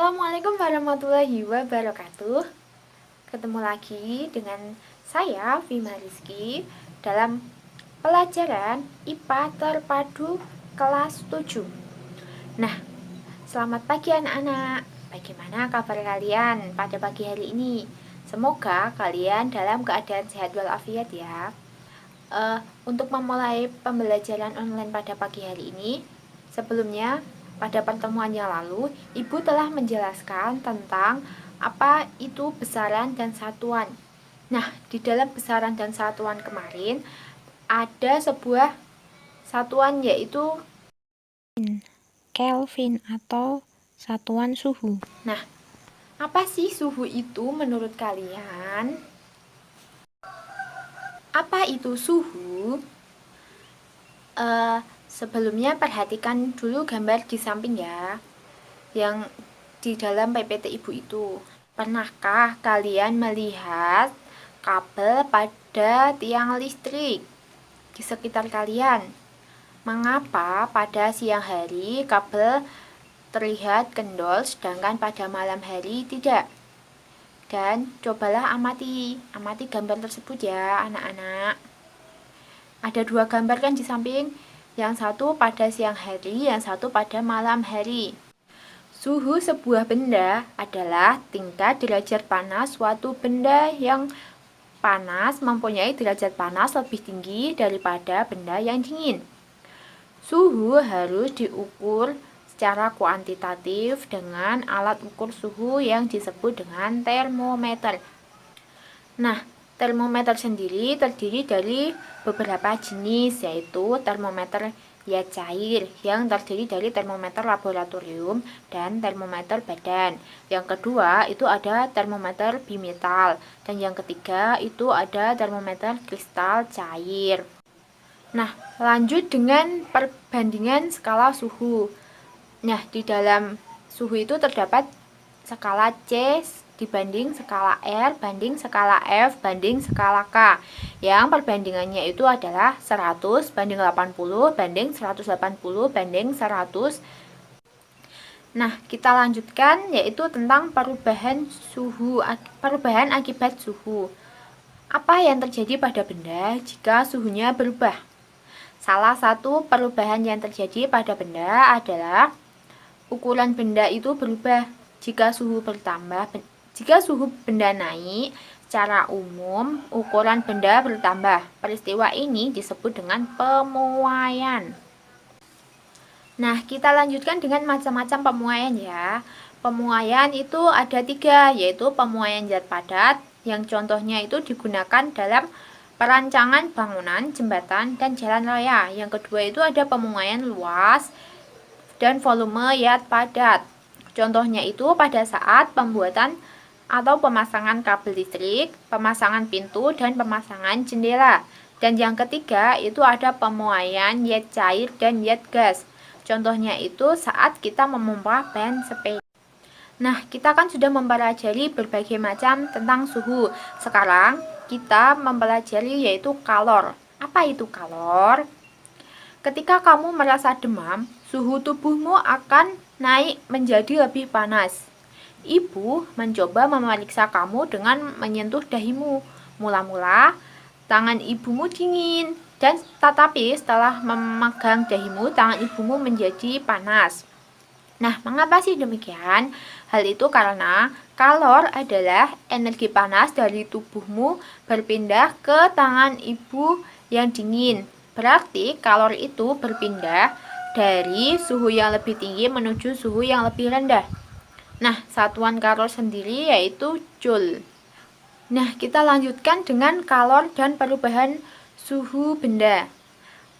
Assalamualaikum warahmatullahi wabarakatuh. Ketemu lagi dengan saya, Vima Rizky, dalam pelajaran IPA Terpadu kelas 7. Nah, selamat pagi anak-anak. Bagaimana kabar kalian pada pagi hari ini? Semoga kalian dalam keadaan sehat walafiat ya. Untuk memulai pembelajaran online pada pagi hari ini, sebelumnya pada pertemuan yang lalu, Ibu telah menjelaskan tentang apa itu besaran dan satuan. Nah, di dalam besaran dan satuan kemarin ada sebuah satuan yaitu Kelvin atau satuan suhu. Nah, apa sih suhu itu menurut kalian? Apa itu suhu? Sebelumnya perhatikan dulu gambar di samping ya, yang di dalam PPT Ibu itu. Pernahkah kalian melihat kabel pada tiang listrik di sekitar kalian? Mengapa pada siang hari kabel terlihat kendor sedangkan pada malam hari tidak? Dan cobalah amati gambar tersebut ya anak-anak. Ada dua gambar kan di samping, yang satu pada siang hari, yang satu pada malam hari. Suhu sebuah benda adalah tingkat derajat panas suatu benda yang panas mempunyai derajat panas lebih tinggi daripada benda yang dingin. Suhu harus diukur secara kuantitatif dengan alat ukur suhu yang disebut dengan termometer. Nah, termometer sendiri terdiri dari beberapa jenis, yaitu termometer yat cair yang terdiri dari termometer laboratorium dan termometer badan. Yang kedua itu ada termometer bimetal, dan yang ketiga itu ada termometer kristal cair. Nah, lanjut dengan perbandingan skala suhu. Nah, di dalam suhu itu terdapat skala C dibanding skala R banding skala F banding skala K, yang perbandingannya itu adalah 100 banding 80 banding 180 banding 100. Nah, kita lanjutkan yaitu tentang perubahan akibat suhu. Apa yang terjadi pada benda jika suhunya berubah? Salah satu perubahan yang terjadi pada benda adalah ukuran benda itu berubah. Jika suhu benda naik, secara umum ukuran benda bertambah. Peristiwa ini disebut dengan pemuaian. Nah, kita lanjutkan dengan macam-macam pemuaian ya. Pemuaian itu ada 3, yaitu pemuaian zat padat, yang contohnya itu digunakan dalam perancangan bangunan, jembatan, dan jalan raya. Yang kedua itu ada pemuaian luas dan volume zat padat. Contohnya itu pada saat pembuatan atau pemasangan kabel listrik, pemasangan pintu, dan pemasangan jendela. Dan yang ketiga itu ada pemuaian zat cair dan zat gas. Contohnya itu saat kita memompa ban sepeda. Nah, kita kan sudah mempelajari berbagai macam tentang suhu. Sekarang kita mempelajari yaitu kalor. Apa itu kalor? Ketika kamu merasa demam, suhu tubuhmu akan naik menjadi lebih panas. Ibu mencoba memeriksa kamu dengan menyentuh dahimu. Mula-mula, tangan ibumu dingin, dan tetapi setelah memegang dahimu, tangan ibumu menjadi panas. Nah, mengapa sih demikian? Hal itu karena kalor adalah energi panas dari tubuhmu berpindah ke tangan ibu yang dingin. Berarti kalor itu berpindah dari suhu yang lebih tinggi menuju suhu yang lebih rendah. Nah, satuan kalor sendiri yaitu joule. Nah, kita lanjutkan dengan kalor dan perubahan suhu benda.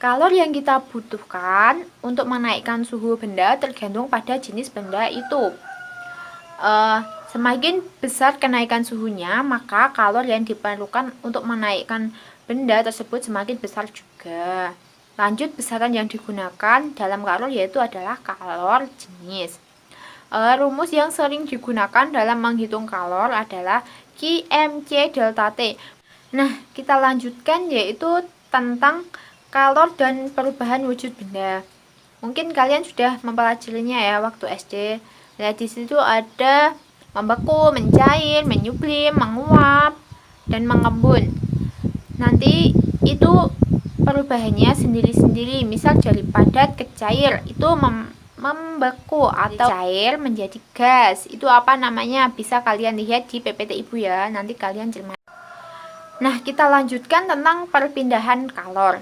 Kalor yang kita butuhkan untuk menaikkan suhu benda tergantung pada jenis benda itu. Semakin besar kenaikan suhunya, maka kalor yang diperlukan untuk menaikkan benda tersebut semakin besar juga. Lanjut, besaran yang digunakan dalam kalor yaitu adalah kalor jenis. Rumus yang sering digunakan dalam menghitung kalor adalah QMC delta T. Nah, kita lanjutkan yaitu tentang kalor dan perubahan wujud benda. Mungkin kalian sudah mempelajarinya ya waktu SD. Lihat di situ ada membeku, mencair, menyublim, menguap, dan mengembun. Nanti itu perubahannya sendiri-sendiri. Misal dari padat ke cair itu membeku atau cair menjadi gas. Itu apa namanya? Bisa kalian lihat di PPT Ibu ya. Nanti kalian cermati. Nah, kita lanjutkan tentang perpindahan kalor.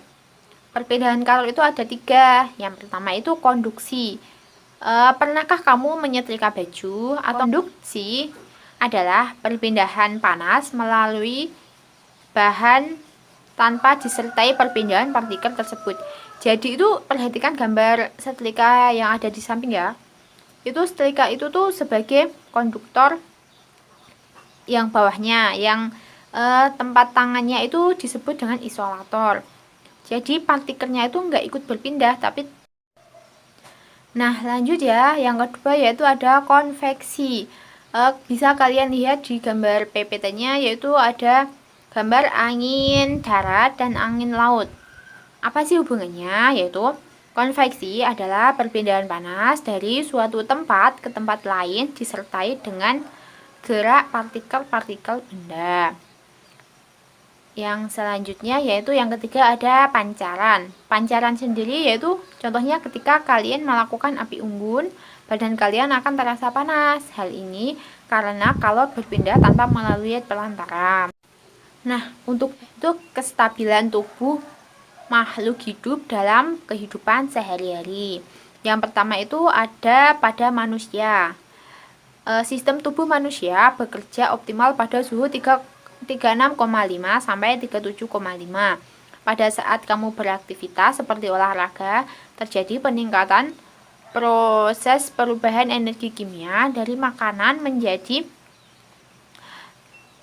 Perpindahan kalor itu ada 3. Yang pertama itu konduksi. Pernahkah kamu menyetrika baju? Atau konduksi adalah perpindahan panas melalui bahan tanpa disertai perpindahan partikel tersebut. Jadi itu perhatikan gambar setrika yang ada di samping ya. Itu setrika itu tuh sebagai konduktor yang bawahnya, yang tempat tangannya itu disebut dengan isolator. Jadi partikelnya itu nggak ikut berpindah, tapi nah lanjut ya, yang kedua yaitu ada konveksi. Bisa kalian lihat di gambar PPT-nya, yaitu ada gambar angin darat dan angin laut. Apa sih hubungannya? Yaitu konveksi adalah perpindahan panas dari suatu tempat ke tempat lain disertai dengan gerak partikel-partikel benda. Yang selanjutnya yaitu yang ketiga ada pancaran. Pancaran sendiri yaitu contohnya ketika kalian melakukan api unggun, badan kalian akan terasa panas. Hal ini karena kalor berpindah tanpa melalui pelantara. Nah, untuk itu kestabilan tubuh makhluk hidup dalam kehidupan sehari-hari. Yang pertama itu ada pada manusia. Sistem tubuh manusia bekerja optimal pada suhu 36,5 sampai 37,5. Pada saat kamu beraktivitas seperti olahraga, terjadi peningkatan proses perubahan energi kimia dari makanan menjadi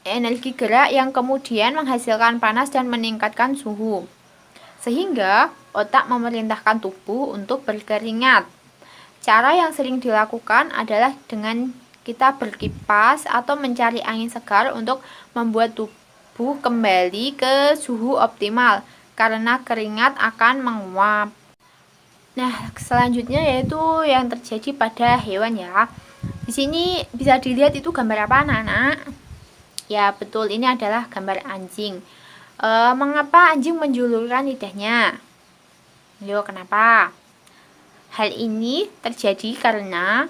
energi gerak yang kemudian menghasilkan panas dan meningkatkan suhu. Sehingga otak memerintahkan tubuh untuk berkeringat. Cara yang sering dilakukan adalah dengan kita berkipas atau mencari angin segar untuk membuat tubuh kembali ke suhu optimal karena keringat akan menguap. Nah, selanjutnya yaitu yang terjadi pada hewan ya. Di sini bisa dilihat itu gambar apa anak-anak? Ya betul, ini adalah gambar anjing. Mengapa anjing menjulurkan lidahnya? Yo, kenapa? Hal ini terjadi karena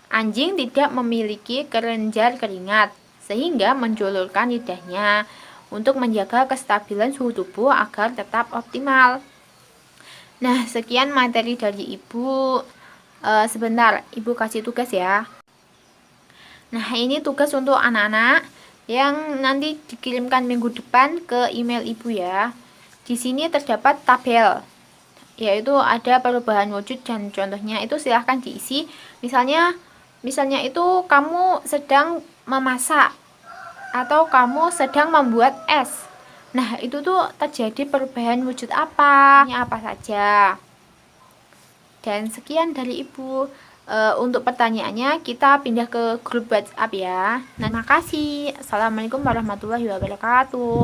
anjing tidak memiliki kelenjar keringat, sehingga menjulurkan lidahnya untuk menjaga kestabilan suhu tubuh agar tetap optimal. Nah, sekian materi dari Ibu. Sebentar, Ibu kasih tugas ya. Nah, ini tugas untuk anak-anak yang nanti dikirimkan minggu depan ke email Ibu ya. Di sini terdapat tabel, yaitu ada perubahan wujud dan contohnya itu silahkan diisi. Misalnya itu kamu sedang memasak atau kamu sedang membuat es. Nah, itu tuh terjadi perubahan wujud apa? Apa saja. Dan sekian dari Ibu. Untuk pertanyaannya kita pindah ke grup WhatsApp ya. Nah, terima kasih. Assalamualaikum warahmatullahi wabarakatuh.